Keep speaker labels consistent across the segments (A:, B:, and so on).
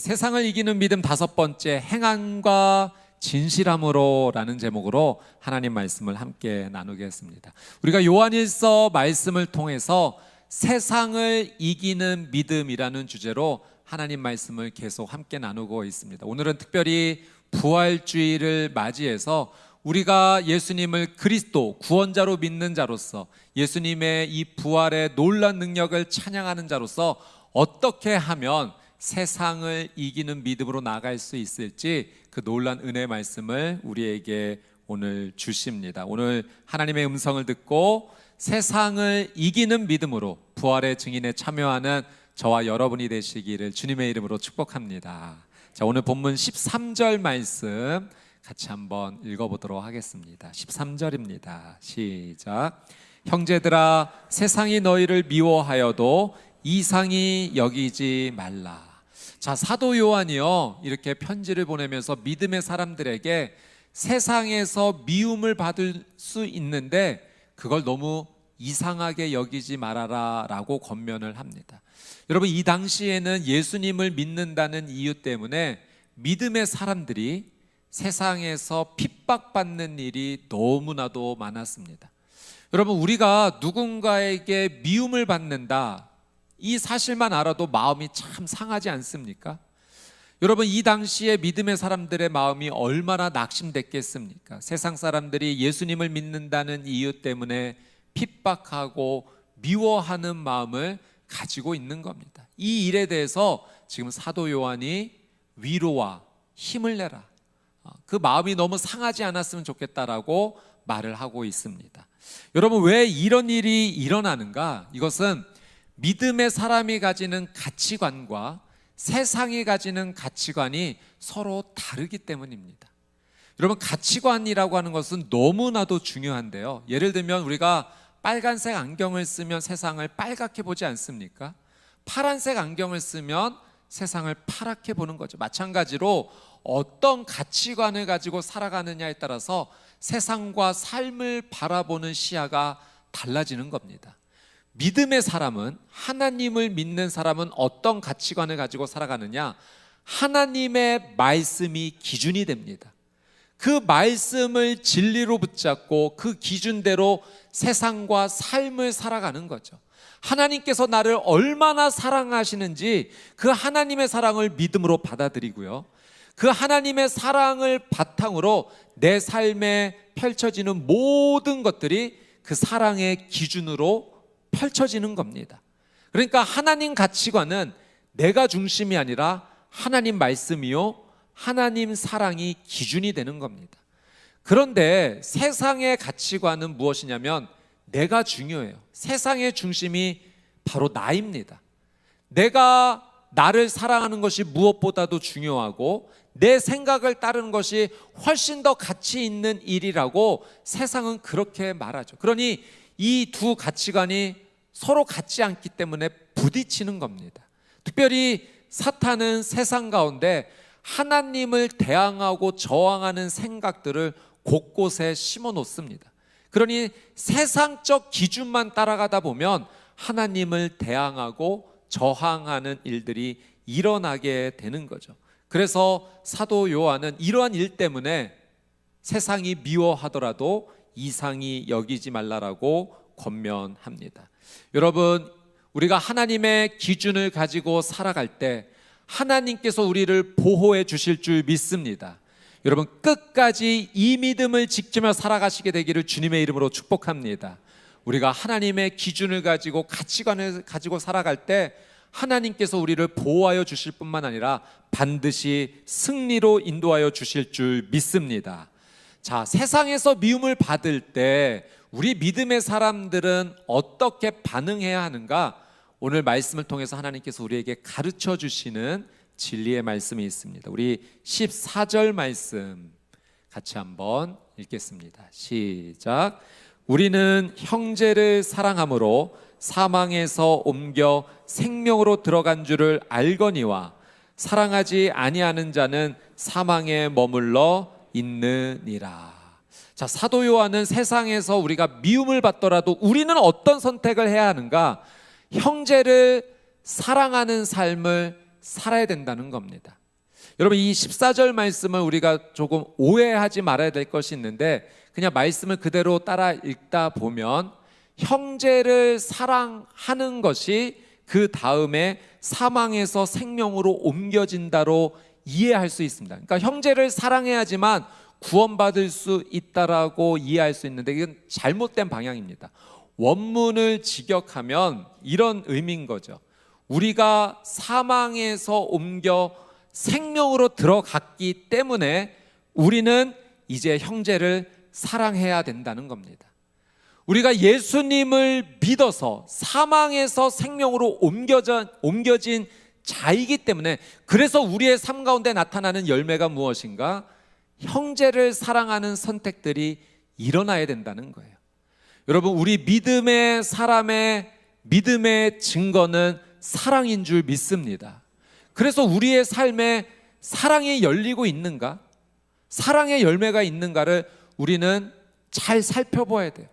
A: 세상을 이기는 믿음 5번째, 행함과 진실함으로 라는 제목으로 하나님 말씀을 함께 나누겠습니다. 우리가 요한일서 말씀을 통해서 세상을 이기는 믿음이라는 주제로 하나님 말씀을 계속 함께 나누고 있습니다. 오늘은 특별히 부활주의를 맞이해서 우리가 예수님을 그리스도 구원자로 믿는 자로서 예수님의 이 부활의 놀라운 능력을 찬양하는 자로서 어떻게 하면 세상을 이기는 믿음으로 나아갈 수 있을지 그 놀라운 은혜의 말씀을 우리에게 오늘 주십니다. 오늘 하나님의 음성을 듣고 세상을 이기는 믿음으로 부활의 증인에 참여하는 저와 여러분이 되시기를 주님의 이름으로 축복합니다. 자, 오늘 본문 13절 말씀 같이 한번 읽어보도록 하겠습니다. 13절입니다. 시작. 형제들아, 세상이 너희를 미워하여도 이상히 여기지 말라. 자, 사도 요한이요, 이렇게 편지를 보내면서 믿음의 사람들에게 세상에서 미움을 받을 수 있는데 그걸 너무 이상하게 여기지 말아라 라고 권면을 합니다. 여러분, 이 당시에는 예수님을 믿는다는 이유 때문에 믿음의 사람들이 세상에서 핍박받는 일이 너무나도 많았습니다. 여러분, 우리가 누군가에게 미움을 받는다, 이 사실만 알아도 마음이 참 상하지 않습니까? 여러분, 이 당시에 믿음의 사람들의 마음이 얼마나 낙심됐겠습니까? 세상 사람들이 예수님을 믿는다는 이유 때문에 핍박하고 미워하는 마음을 가지고 있는 겁니다. 이 일에 대해서 지금 사도 요한이 위로와 힘을 내라, 그 마음이 너무 상하지 않았으면 좋겠다라고 말을 하고 있습니다. 여러분, 왜 이런 일이 일어나는가? 이것은 믿음의 사람이 가지는 가치관과 세상이 가지는 가치관이 서로 다르기 때문입니다. 여러분, 가치관이라고 하는 것은 너무나도 중요한데요, 예를 들면 우리가 빨간색 안경을 쓰면 세상을 빨갛게 보지 않습니까? 파란색 안경을 쓰면 세상을 파랗게 보는 거죠. 마찬가지로 어떤 가치관을 가지고 살아가느냐에 따라서 세상과 삶을 바라보는 시야가 달라지는 겁니다. 믿음의 사람은, 하나님을 믿는 사람은 어떤 가치관을 가지고 살아가느냐? 하나님의 말씀이 기준이 됩니다. 그 말씀을 진리로 붙잡고 그 기준대로 세상과 삶을 살아가는 거죠. 하나님께서 나를 얼마나 사랑하시는지 그 하나님의 사랑을 믿음으로 받아들이고요, 그 하나님의 사랑을 바탕으로 내 삶에 펼쳐지는 모든 것들이 그 사랑의 기준으로 펼쳐지는 겁니다. 그러니까 하나님 가치관은 내가 중심이 아니라 하나님 말씀이요, 하나님 사랑이 기준이 되는 겁니다. 그런데 세상의 가치관은 무엇이냐면 내가 중요해요. 세상의 중심이 바로 나입니다. 내가 나를 사랑하는 것이 무엇보다도 중요하고 내 생각을 따르는 것이 훨씬 더 가치 있는 일이라고 세상은 그렇게 말하죠. 그러니 이 두 가치관이 서로 같지 않기 때문에 부딪히는 겁니다. 특별히 사탄은 세상 가운데 하나님을 대항하고 저항하는 생각들을 곳곳에 심어 놓습니다. 그러니 세상적 기준만 따라가다 보면 하나님을 대항하고 저항하는 일들이 일어나게 되는 거죠. 그래서 사도 요한은 이러한 일 때문에 세상이 미워하더라도 이상히 여기지 말라라고 권면합니다. 여러분, 우리가 하나님의 기준을 가지고 살아갈 때 하나님께서 우리를 보호해 주실 줄 믿습니다. 여러분, 끝까지 이 믿음을 지키며 살아가시게 되기를 주님의 이름으로 축복합니다. 우리가 하나님의 기준을 가지고 가치관을 가지고 살아갈 때 하나님께서 우리를 보호하여 주실 뿐만 아니라 반드시 승리로 인도하여 주실 줄 믿습니다. 자, 세상에서 미움을 받을 때 우리 믿음의 사람들은 어떻게 반응해야 하는가? 오늘 말씀을 통해서 하나님께서 우리에게 가르쳐 주시는 진리의 말씀이 있습니다. 우리 14절 말씀 같이 한번 읽겠습니다. 시작. 우리는 형제를 사랑함으로 사망에서 옮겨 생명으로 들어간 줄을 알거니와 사랑하지 아니하는 자는 사망에 머물러 있느니라. 자, 사도 요한은 세상에서 우리가 미움을 받더라도 우리는 어떤 선택을 해야 하는가? 형제를 사랑하는 삶을 살아야 된다는 겁니다. 여러분, 이 14절 말씀을 우리가 조금 오해하지 말아야 될 것이 있는데, 그냥 말씀을 그대로 따라 읽다 보면 형제를 사랑하는 것이 그 다음에 사망에서 생명으로 옮겨진다로 이해할 수 있습니다. 그러니까 형제를 사랑해야지만 구원받을 수 있다라고 이해할 수 있는데, 이건 잘못된 방향입니다. 원문을 직역하면 이런 의미인 거죠. 우리가 사망에서 옮겨 생명으로 들어갔기 때문에 우리는 이제 형제를 사랑해야 된다는 겁니다. 우리가 예수님을 믿어서 사망에서 생명으로 옮겨진 자이기 때문에, 그래서 우리의 삶 가운데 나타나는 열매가 무엇인가? 형제를 사랑하는 선택들이 일어나야 된다는 거예요. 여러분, 우리 믿음의 사람의 믿음의 증거는 사랑인 줄 믿습니다. 그래서 우리의 삶에 사랑이 열리고 있는가? 사랑의 열매가 있는가를 우리는 잘 살펴봐야 돼요.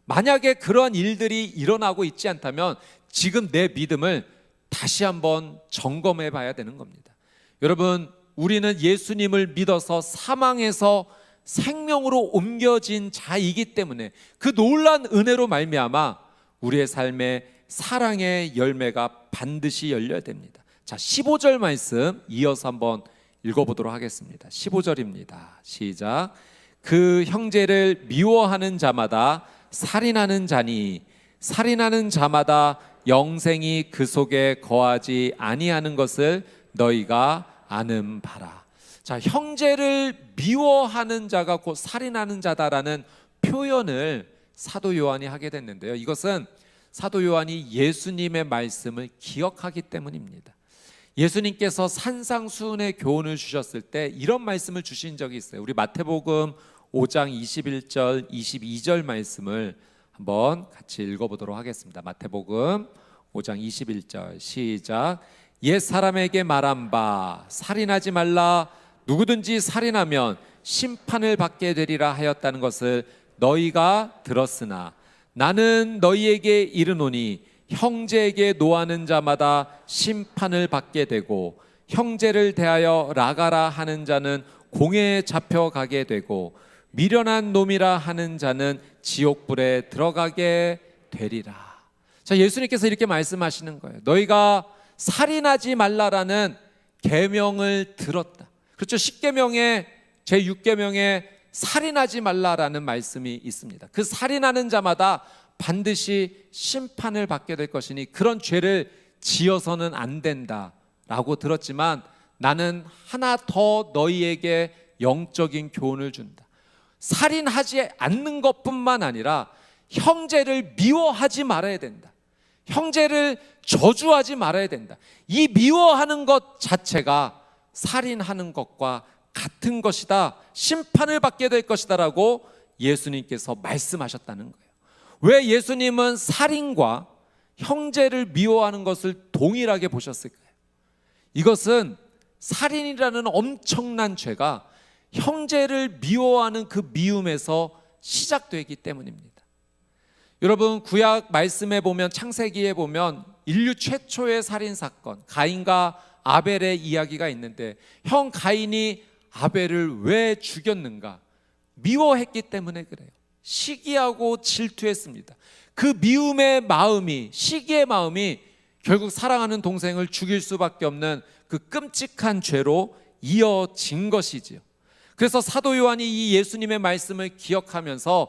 A: 만약에 그러한 일들이 일어나고 있지 않다면 지금 내 믿음을 다시 한번 점검해 봐야 되는 겁니다. 여러분, 우리는 예수님을 믿어서 사망에서 생명으로 옮겨진 자이기 때문에 그 놀라운 은혜로 말미암아 우리의 삶에 사랑의 열매가 반드시 열려야 됩니다. 자, 15절 말씀 이어서 한번 읽어보도록 하겠습니다. 15절입니다. 시작. 그 형제를 미워하는 자마다 살인하는 자니 살인하는 자마다 영생이 그 속에 거하지 아니하는 것을 너희가 아는 바라. 자, 형제를 미워하는 자가 곧 살인하는 자다라는 표현을 사도 요한이 하게 됐는데요, 이것은 사도 요한이 예수님의 말씀을 기억하기 때문입니다. 예수님께서 산상수훈의 교훈을 주셨을 때 이런 말씀을 주신 적이 있어요. 우리 마태복음 5장 21절 22절 말씀을 한번 같이 읽어보도록 하겠습니다. 마태복음 5장 21절 시작. 옛 사람에게 말한 바 살인하지 말라, 누구든지 살인하면 심판을 받게 되리라 하였다는 것을 너희가 들었으나 나는 너희에게 이르노니 형제에게 노하는 자마다 심판을 받게 되고 형제를 대하여 라가라 하는 자는 공회에 잡혀가게 되고 미련한 놈이라 하는 자는 지옥불에 들어가게 되리라. 자, 예수님께서 이렇게 말씀하시는 거예요. 너희가 살인하지 말라라는 계명을 들었다. 그렇죠. 10계명에 제6계명에 살인하지 말라라는 말씀이 있습니다. 그 살인하는 자마다 반드시 심판을 받게 될 것이니 그런 죄를 지어서는 안 된다라고 들었지만, 나는 하나 더 너희에게 영적인 교훈을 준다. 살인하지 않는 것뿐만 아니라 형제를 미워하지 말아야 된다. 형제를 저주하지 말아야 된다. 이 미워하는 것 자체가 살인하는 것과 같은 것이다, 심판을 받게 될 것이다 라고 예수님께서 말씀하셨다는 거예요. 왜 예수님은 살인과 형제를 미워하는 것을 동일하게 보셨을까요? 이것은 살인이라는 엄청난 죄가 형제를 미워하는 그 미움에서 시작되기 때문입니다. 여러분, 구약 말씀에 보면, 창세기에 보면 인류 최초의 살인 사건 가인과 아벨의 이야기가 있는데, 형 가인이 아벨을 왜 죽였는가? 미워했기 때문에 그래요. 시기하고 질투했습니다. 그 미움의 마음이, 시기의 마음이 결국 사랑하는 동생을 죽일 수밖에 없는 그 끔찍한 죄로 이어진 것이지요. 그래서 사도 요한이 이 예수님의 말씀을 기억하면서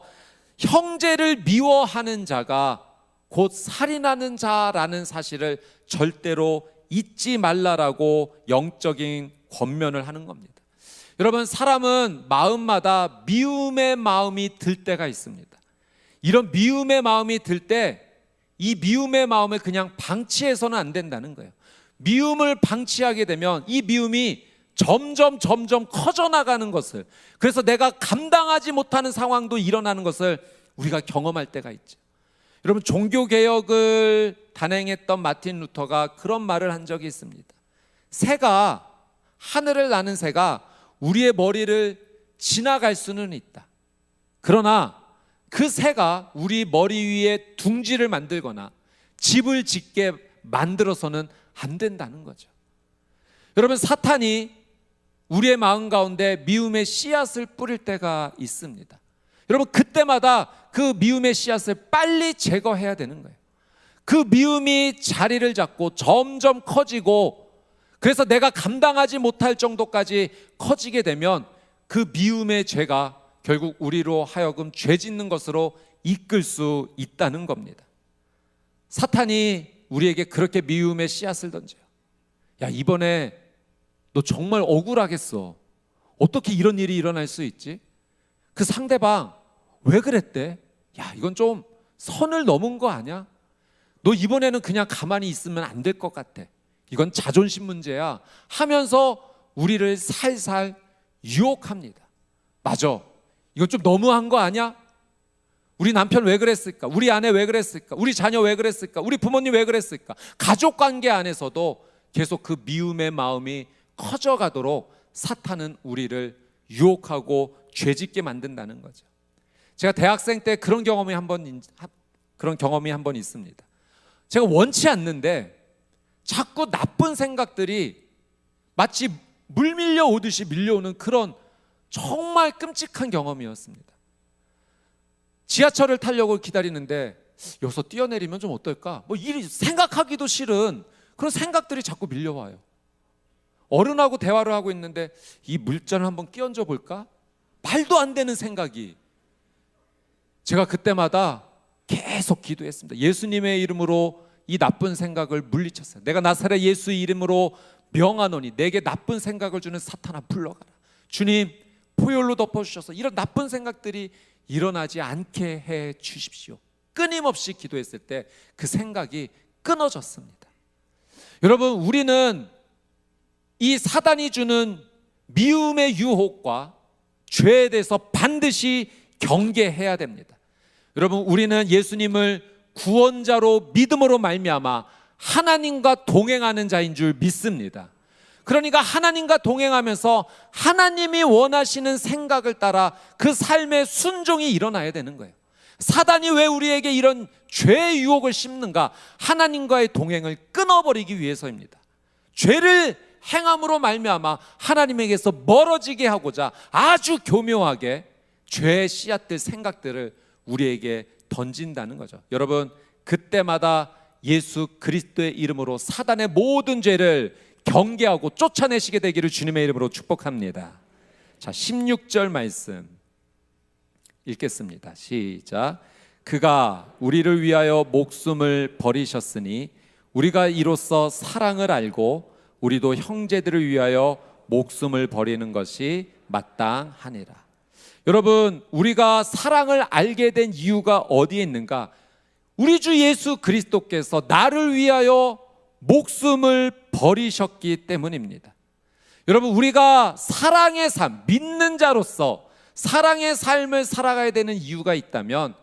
A: 형제를 미워하는 자가 곧 살인하는 자라는 사실을 절대로 잊지 말라라고 영적인 권면을 하는 겁니다. 여러분, 사람은 마음마다 미움의 마음이 들 때가 있습니다. 이런 미움의 마음이 들 때 이 미움의 마음을 그냥 방치해서는 안 된다는 거예요. 미움을 방치하게 되면 이 미움이 점점 커져 나가는 것을, 그래서 내가 감당하지 못하는 상황도 일어나는 것을 우리가 경험할 때가 있죠. 여러분, 종교개혁을 단행했던 마틴 루터가 그런 말을 한 적이 있습니다. 새가, 하늘을 나는 새가 우리의 머리를 지나갈 수는 있다. 그러나 그 새가 우리 머리 위에 둥지를 만들거나 집을 짓게 만들어서는 안 된다는 거죠. 여러분, 사탄이 우리의 마음 가운데 미움의 씨앗을 뿌릴 때가 있습니다. 여러분, 그때마다 그 미움의 씨앗을 빨리 제거해야 되는 거예요. 그 미움이 자리를 잡고 점점 커지고, 그래서 내가 감당하지 못할 정도까지 커지게 되면 그 미움의 죄가 결국 우리로 하여금 죄 짓는 것으로 이끌 수 있다는 겁니다. 사탄이 우리에게 그렇게 미움의 씨앗을 던져요. 야, 이번에 너 정말 억울하겠어. 어떻게 이런 일이 일어날 수 있지? 그 상대방 왜 그랬대? 야, 이건 좀 선을 넘은 거 아니야? 너 이번에는 그냥 가만히 있으면 안 될 것 같아. 이건 자존심 문제야 하면서 우리를 살살 유혹합니다. 맞아, 이건 좀 너무한 거 아니야? 우리 남편 왜 그랬을까? 우리 아내 왜 그랬을까? 우리 자녀 왜 그랬을까? 우리 부모님 왜 그랬을까? 가족관계 안에서도 계속 그 미움의 마음이 커져가도록 사탄은 우리를 유혹하고 죄짓게 만든다는 거죠. 제가 대학생 때 그런 경험이 한 번 있습니다. 제가 원치 않는데 자꾸 나쁜 생각들이 마치 물 밀려오듯이 밀려오는 그런 정말 끔찍한 경험이었습니다. 지하철을 타려고 기다리는데 여기서 뛰어내리면 좀 어떨까? 생각하기도 싫은 그런 생각들이 자꾸 밀려와요. 어른하고 대화를 하고 있는데 이 물잔을 한번 끼얹어 볼까? 말도 안 되는 생각이. 제가 그때마다 계속 기도했습니다. 예수님의 이름으로 이 나쁜 생각을 물리쳤어요. 내가 나사렛 예수의 이름으로 명하노니 내게 나쁜 생각을 주는 사탄아 물러가라. 주님, 포효로 덮어주셔서 이런 나쁜 생각들이 일어나지 않게 해 주십시오. 끊임없이 기도했을 때 그 생각이 끊어졌습니다. 여러분, 우리는 이 사단이 주는 미움의 유혹과 죄에 대해서 반드시 경계해야 됩니다. 여러분, 우리는 예수님을 구원자로 믿음으로 말미암아 하나님과 동행하는 자인 줄 믿습니다. 그러니까 하나님과 동행하면서 하나님이 원하시는 생각을 따라 그 삶의 순종이 일어나야 되는 거예요. 사단이 왜 우리에게 이런 죄의 유혹을 심는가? 하나님과의 동행을 끊어버리기 위해서입니다. 죄를 행함으로 말미암아 하나님에게서 멀어지게 하고자 아주 교묘하게 죄의 씨앗들, 생각들을 우리에게 던진다는 거죠. 여러분, 그때마다 예수 그리스도의 이름으로 사단의 모든 죄를 경계하고 쫓아내시게 되기를 주님의 이름으로 축복합니다. 자, 16절 말씀 읽겠습니다. 시작. 그가 우리를 위하여 목숨을 버리셨으니 우리가 이로써 사랑을 알고 우리도 형제들을 위하여 목숨을 버리는 것이 마땅하니라. 여러분, 우리가 사랑을 알게 된 이유가 어디에 있는가? 우리 주 예수 그리스도께서 나를 위하여 목숨을 버리셨기 때문입니다. 여러분, 우리가 사랑의 삶, 믿는 자로서 사랑의 삶을 살아가야 되는 이유가 있다면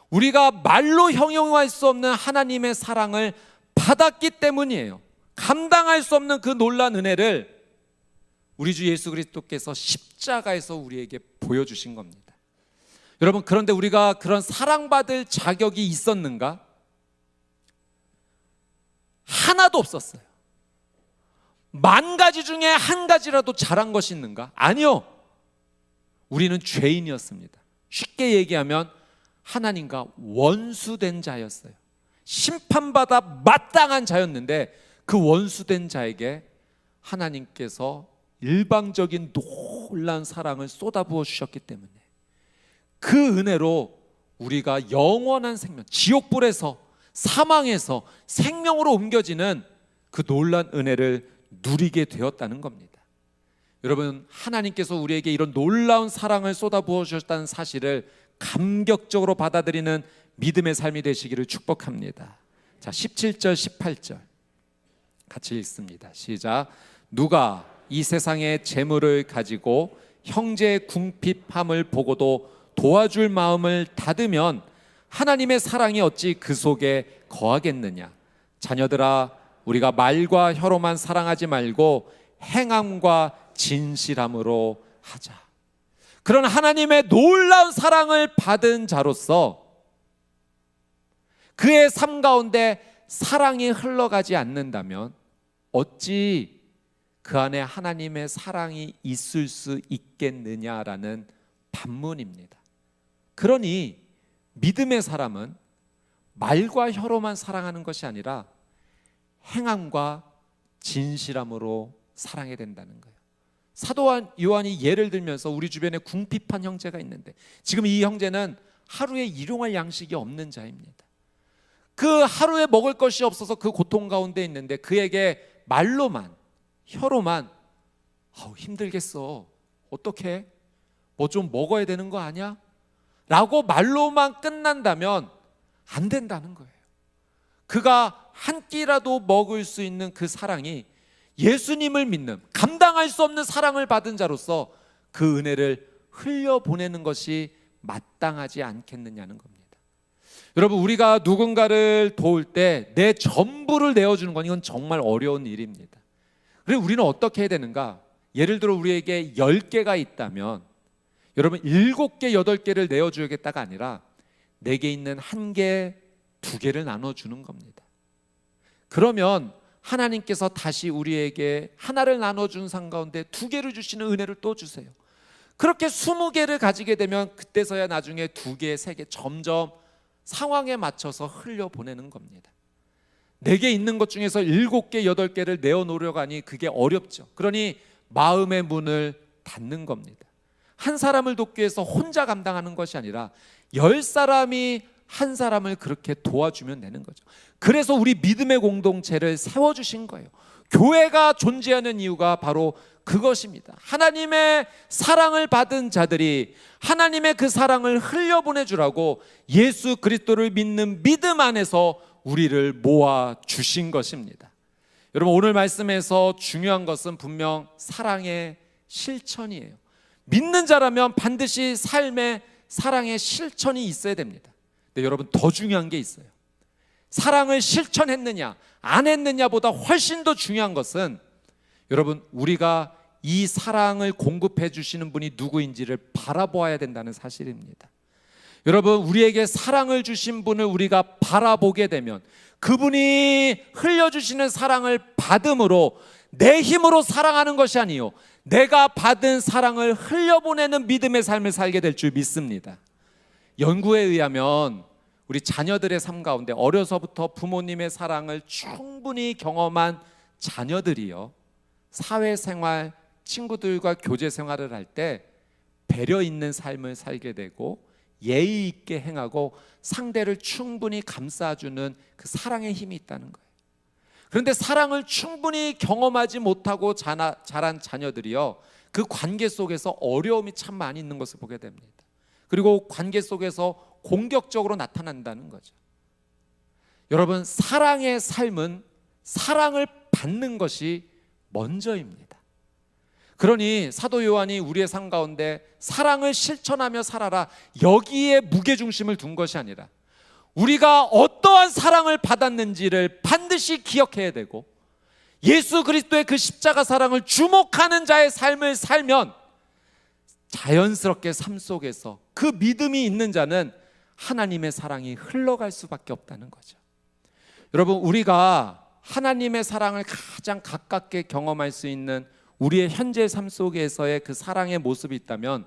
A: 우리가 말로 형용할 수 없는 하나님의 사랑을 받았기 때문이에요. 감당할 수 없는 그 놀라운 은혜를 우리 주 예수 그리스도께서 십자가에서 우리에게 보여주신 겁니다. 여러분, 그런데 우리가 그런 사랑받을 자격이 있었는가? 하나도 없었어요. 10,000가지 중에 한 가지라도 잘한 것이 있는가? 아니요. 우리는 죄인이었습니다. 쉽게 얘기하면 하나님과 원수된 자였어요. 심판받아 마땅한 자였는데 그 원수된 자에게 하나님께서 일방적인 놀라운 사랑을 쏟아부어 주셨기 때문에 그 은혜로 우리가 영원한 생명, 지옥불에서 사망에서 생명으로 옮겨지는 그 놀라운 은혜를 누리게 되었다는 겁니다. 여러분, 하나님께서 우리에게 이런 놀라운 사랑을 쏟아부어 주셨다는 사실을 감격적으로 받아들이는 믿음의 삶이 되시기를 축복합니다. 자, 17절 18절 같이 읽습니다. 시작. 누가 이 세상의 재물을 가지고 형제의 궁핍함을 보고도 도와줄 마음을 닫으면 하나님의 사랑이 어찌 그 속에 거하겠느냐? 자녀들아, 우리가 말과 혀로만 사랑하지 말고 행함과 진실함으로 하자. 그런 하나님의 놀라운 사랑을 받은 자로서 그의 삶 가운데 사랑이 흘러가지 않는다면 어찌 그 안에 하나님의 사랑이 있을 수 있겠느냐라는 반문입니다. 그러니 믿음의 사람은 말과 혀로만 사랑하는 것이 아니라 행함과 진실함으로 사랑해야 된다는 거예요. 사도 요한이 예를 들면서 우리 주변에 궁핍한 형제가 있는데, 지금 이 형제는 하루에 일용할 양식이 없는 자입니다. 그 하루에 먹을 것이 없어서 그 고통 가운데 있는데, 그에게 말로만, 혀로만 힘들겠어, 어떡해, 뭐 좀 먹어야 되는 거 아니야? 라고 말로만 끝난다면 안 된다는 거예요. 그가 한 끼라도 먹을 수 있는 그 사랑이 예수님을 믿는, 감당할 수 없는 사랑을 받은 자로서 그 은혜를 흘려보내는 것이 마땅하지 않겠느냐는 겁니다. 여러분, 우리가 누군가를 도울 때 내 전부를 내어주는 건, 이건 정말 어려운 일입니다. 그래서 우리는 어떻게 해야 되는가? 예를 들어 우리에게 10개가 있다면 여러분 7개, 8개를 내어줘야겠다가 아니라 내게 있는 1개, 2개를 나눠주는 겁니다. 그러면 하나님께서 다시 우리에게 하나를 나눠준 상 가운데 2개를 주시는 은혜를 또 주세요. 그렇게 20개를 가지게 되면 그때서야 나중에 2개, 3개 점점 상황에 맞춰서 흘려보내는 겁니다. 내게 있는 것 중에서 7개, 8개를 내어놓으려고 하니 그게 어렵죠. 그러니 마음의 문을 닫는 겁니다. 한 사람을 돕기 위해서 혼자 감당하는 것이 아니라 10사람이 한 사람을 그렇게 도와주면 되는 거죠. 그래서 우리 믿음의 공동체를 세워주신 거예요. 교회가 존재하는 이유가 바로 그것입니다. 하나님의 사랑을 받은 자들이 하나님의 그 사랑을 흘려보내주라고 예수 그리스도를 믿는 믿음 안에서 우리를 모아주신 것입니다. 여러분, 오늘 말씀에서 중요한 것은 분명 사랑의 실천이에요. 믿는 자라면 반드시 삶에 사랑의 실천이 있어야 됩니다. 근데 여러분, 더 중요한 게 있어요. 사랑을 실천했느냐 안 했느냐보다 훨씬 더 중요한 것은 여러분, 우리가 이 사랑을 공급해 주시는 분이 누구인지를 바라보아야 된다는 사실입니다. 여러분, 우리에게 사랑을 주신 분을 우리가 바라보게 되면 그분이 흘려주시는 사랑을 받음으로 내 힘으로 사랑하는 것이 아니요, 내가 받은 사랑을 흘려보내는 믿음의 삶을 살게 될 줄 믿습니다. 연구에 의하면 우리 자녀들의 삶 가운데 어려서부터 부모님의 사랑을 충분히 경험한 자녀들이요, 사회생활, 친구들과 교제 생활을 할 때 배려 있는 삶을 살게 되고 예의 있게 행하고 상대를 충분히 감싸주는 그 사랑의 힘이 있다는 거예요. 그런데 사랑을 충분히 경험하지 못하고 자란 자녀들이요, 그 관계 속에서 어려움이 참 많이 있는 것을 보게 됩니다. 그리고 관계 속에서 공격적으로 나타난다는 거죠. 여러분, 사랑의 삶은 사랑을 받는 것이 먼저입니다. 그러니 사도 요한이 우리의 삶 가운데 사랑을 실천하며 살아라, 여기에 무게중심을 둔 것이 아니라 우리가 어떠한 사랑을 받았는지를 반드시 기억해야 되고 예수 그리스도의 그 십자가 사랑을 주목하는 자의 삶을 살면 자연스럽게 삶 속에서 그 믿음이 있는 자는 하나님의 사랑이 흘러갈 수밖에 없다는 거죠. 여러분, 우리가 하나님의 사랑을 가장 가깝게 경험할 수 있는 우리의 현재 삶 속에서의 그 사랑의 모습이 있다면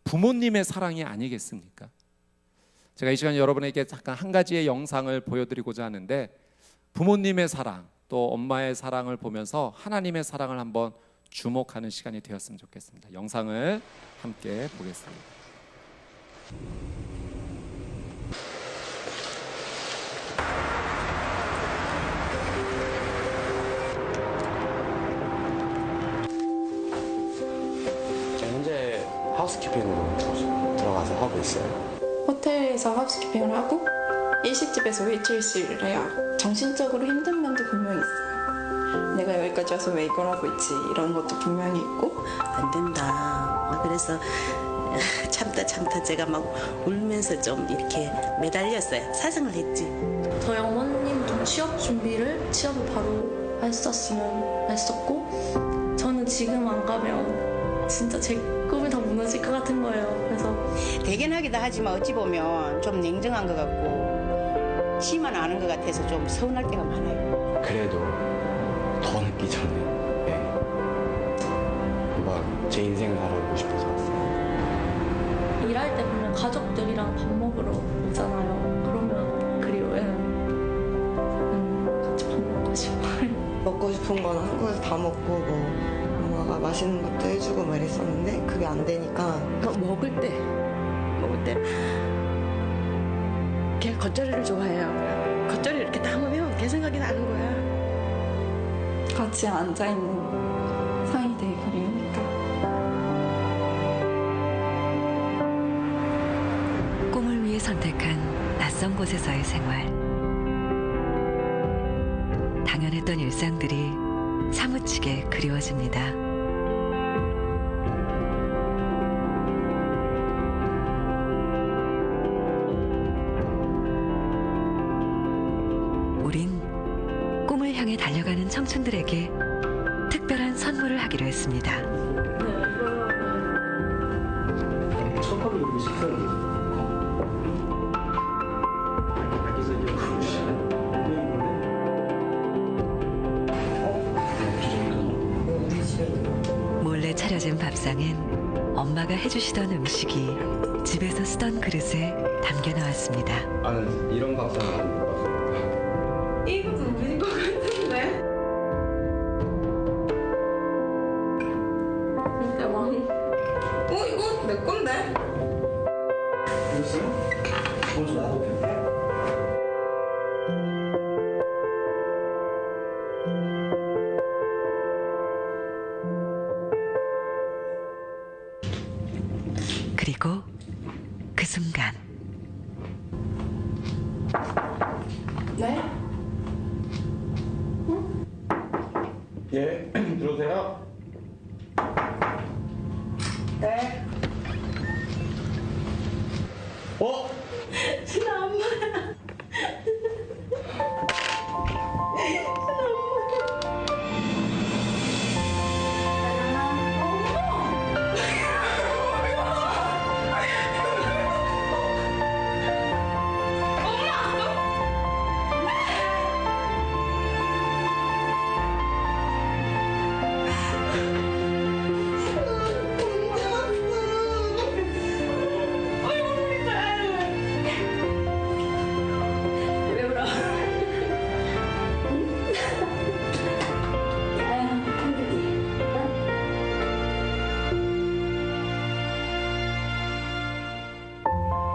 A: 부모님의 사랑이 아니겠습니까? 제가 이 시간에 여러분에게 잠깐 한 가지의 영상을 보여드리고자 하는데, 부모님의 사랑 또 엄마의 사랑을 보면서 하나님의 사랑을 한번 주목하는 시간이 되었으면 좋겠습니다. 영상을 함께 보겠습니다.
B: 현재 하우스키핑으로 들어가서 하고 있어요.
C: 호텔에서 하우스키핑을 하고 일식집에서 웨이트리스를 해요. 정신적으로 힘든 면도 분명히 있어요. 내가 여기까지 와서 왜 이걸 하고 있지, 이런 것도 분명히 있고.
D: 안 된다. 그래서 참다 제가 막 울면서 좀 이렇게 매달렸어요. 사정을 했지.
E: 저희 어머님도 취업 준비를 취업을 바로 했었으면 했었고, 저는 지금 안 가면 진짜 제 꿈이 다 무너질 것 같은 거예요. 그래서
D: 대견하기도 하지만 어찌 보면 좀 냉정한 것 같고 치만 아는 것 같아서 좀 서운할 때가 많아요.
B: 그래도 더 늦기 전에 제 인생을 살아보고 싶어서 왔어요.
E: 일할 때 보면 가족들이랑 밥 먹으러 오잖아요. 그러면 그리워요. 같이 밥 먹고 싶어요.
F: 먹고 싶은 거는 한국에서 다 먹고 뭐 엄마가 맛있는 것도 해주고 말했었는데 그게 안 되니까
G: 먹을 때 걔 겉절이를 좋아해요. 겉절이 이렇게 담으면 걔 생각이 나는 거야.
C: 같이 앉아있는 상이 되게 그리우니까.
H: 꿈을 위해 선택한 낯선 곳에서의 생활. 당연했던 일상들이 사무치게 그리워집니다. 우린 꿈을 향해 달려가는 청춘들에게 특별한 선물을 하기로 했습니다. 몰래 차려진 밥상엔 엄마가 해주시던 음식이 집에서 쓰던 그릇에 담겨 나왔습니다.
B: 나는 이런 밥상 안 먹어서
C: 이것도 우리 거 같은데?
E: 근데 막
C: 이거 내 건데?
H: 그리고 그 순간
C: 네?
B: 예 들어오세요.
C: 네.
B: 어?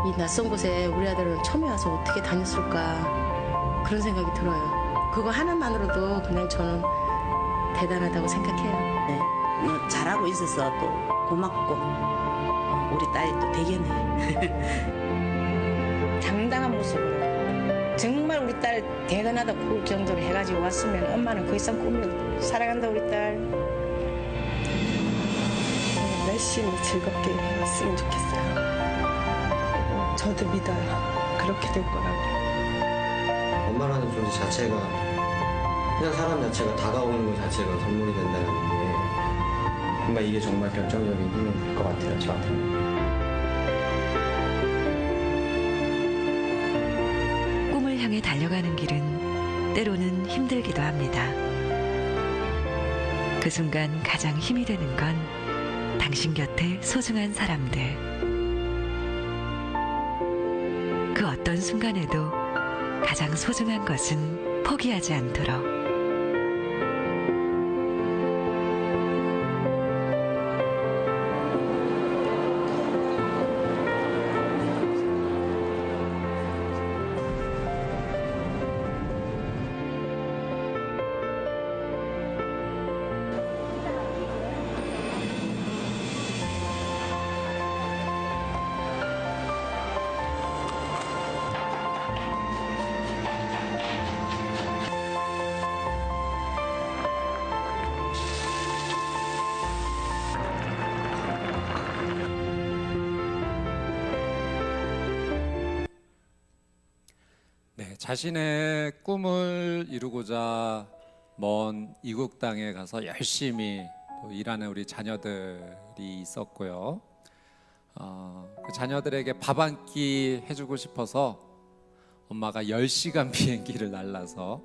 G: 이 낯선 곳에 우리 아들은 처음에 와서 어떻게 다녔을까 그런 생각이 들어요. 그거 하나만으로도 그냥 저는 대단하다고 생각해요.
D: 네. 뭐 잘하고 있어서 또 고맙고 우리 딸이 또 되겠네.
G: 당당한 모습으로 정말 우리 딸 대단하다 그 정도로 해가지고 왔으면 엄마는 그 이상 꿈을 사랑한다 우리 딸.
F: 열심히 즐겁게 했으면 좋겠어요. 저도 믿어요. 그렇게 될 거라고.
I: 엄마라는 존재 자체가 그냥 사람 자체가 다가오는 것 자체가 선물이 된다는 게 뭔가 이게 정말 결정적인 힘이 될 것 같아요, 저한테는.
H: 꿈을 향해 달려가는 길은 때로는 힘들기도 합니다. 그 순간 가장 힘이 되는 건 당신 곁에 소중한 사람들. 그 어떤 순간에도 가장 소중한 것은 포기하지 않도록.
A: 네, 자신의 꿈을 이루고자 먼 이국 땅에 가서 열심히 또 일하는 우리 자녀들이 있었고요. 그 자녀들에게 밥 한 끼 해주고 싶어서 엄마가 10시간 비행기를 날라서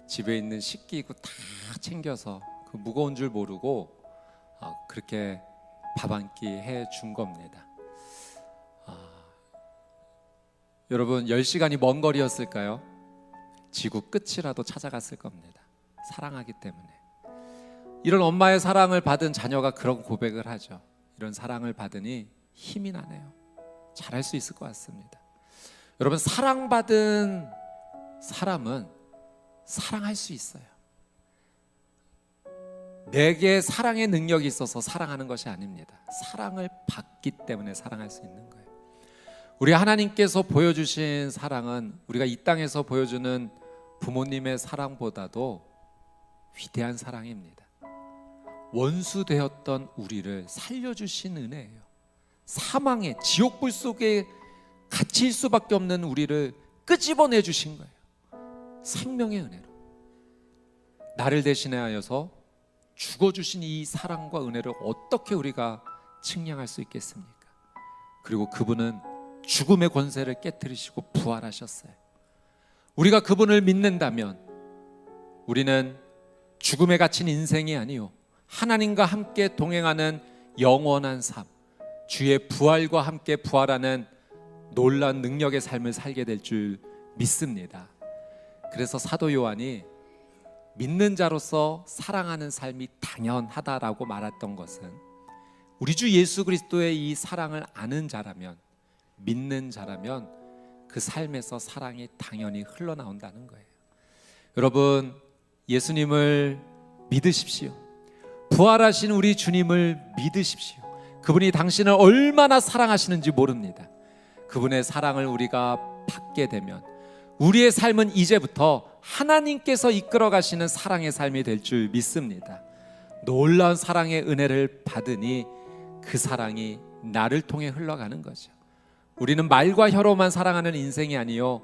A: 집에 있는 식기구 다 챙겨서 그 무거운 줄 모르고 그렇게 밥 한 끼 해 준 겁니다. 여러분 10시간이 먼 거리였을까요? 지구 끝이라도 찾아갔을 겁니다. 사랑하기 때문에. 이런 엄마의 사랑을 받은 자녀가 그런 고백을 하죠. 이런 사랑을 받으니 힘이 나네요. 잘할 수 있을 것 같습니다. 여러분 사랑받은 사람은 사랑할 수 있어요. 내게 사랑의 능력이 있어서 사랑하는 것이 아닙니다. 사랑을 받기 때문에 사랑할 수 있는 거예요. 우리 하나님께서 보여주신 사랑은 우리가 이 땅에서 보여주는 부모님의 사랑보다도 위대한 사랑입니다. 원수 되었던 우리를 살려주신 은혜예요. 사망의 지옥불 속에 갇힐 수밖에 없는 우리를 끄집어내 주신 거예요. 생명의 은혜로 나를 대신하여서 죽어주신 이 사랑과 은혜를 어떻게 우리가 측량할 수 있겠습니까? 그리고 그분은 죽음의 권세를 깨뜨리시고 부활하셨어요. 우리가 그분을 믿는다면 우리는 죽음에 갇힌 인생이 아니요 하나님과 함께 동행하는 영원한 삶, 주의 부활과 함께 부활하는 놀라운 능력의 삶을 살게 될 줄 믿습니다. 그래서 사도 요한이 믿는 자로서 사랑하는 삶이 당연하다라고 말했던 것은 우리 주 예수 그리스도의 이 사랑을 아는 자라면, 믿는 자라면 그 삶에서 사랑이 당연히 흘러나온다는 거예요. 여러분 예수님을 믿으십시오. 부활하신 우리 주님을 믿으십시오. 그분이 당신을 얼마나 사랑하시는지 모릅니다. 그분의 사랑을 우리가 받게 되면 우리의 삶은 이제부터 하나님께서 이끌어 가시는 사랑의 삶이 될 줄 믿습니다. 놀라운 사랑의 은혜를 받으니 그 사랑이 나를 통해 흘러가는 거죠. 우리는 말과 혀로만 사랑하는 인생이 아니요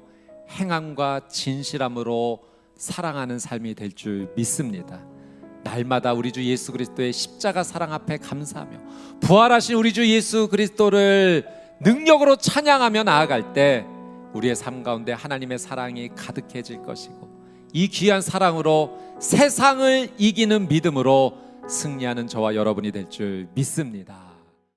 A: 행함과 진실함으로 사랑하는 삶이 될 줄 믿습니다. 날마다 우리 주 예수 그리스도의 십자가 사랑 앞에 감사하며 부활하신 우리 주 예수 그리스도를 능력으로 찬양하며 나아갈 때 우리의 삶 가운데 하나님의 사랑이 가득해질 것이고 이 귀한 사랑으로 세상을 이기는 믿음으로 승리하는 저와 여러분이 될 줄 믿습니다.